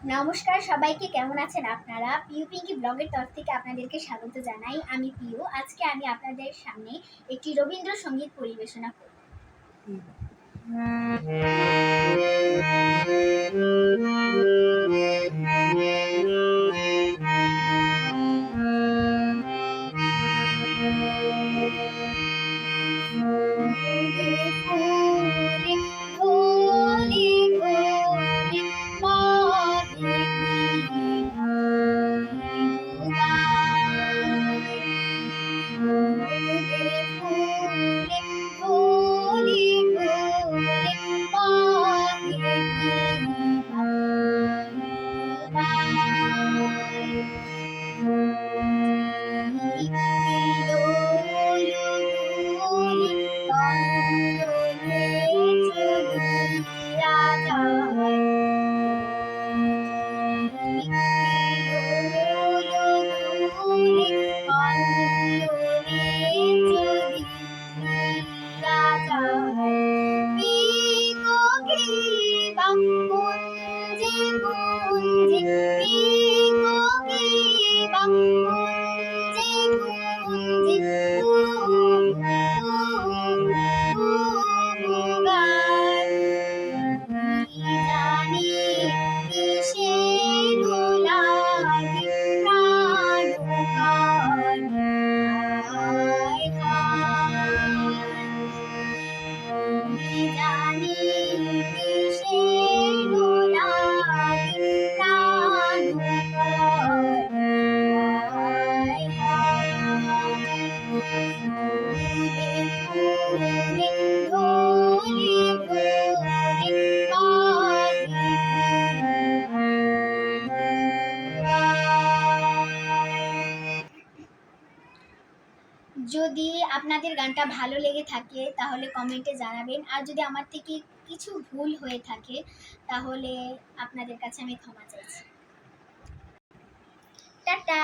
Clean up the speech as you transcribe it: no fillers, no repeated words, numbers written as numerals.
নমস্কার সবাইকে, কেমন আছেন আপনারা? পিউ পিঙ্কি ব্লগের তরফ থেকে আপনাদেরকে স্বাগত জানাই। আমি পিউ। আজকে আমি আপনাদের সামনে একটি রবীন্দ্রসঙ্গীত পরিবেশনা করব। যদি আপনাদের গানটা ভালো লেগে থাকে তাহলে কমেন্টে জানাবেন, আর যদি আমার থেকে কিছু ভুল হয়ে থাকে তাহলে আপনাদের কাছে আমি ক্ষমা চাইছি। টাটা।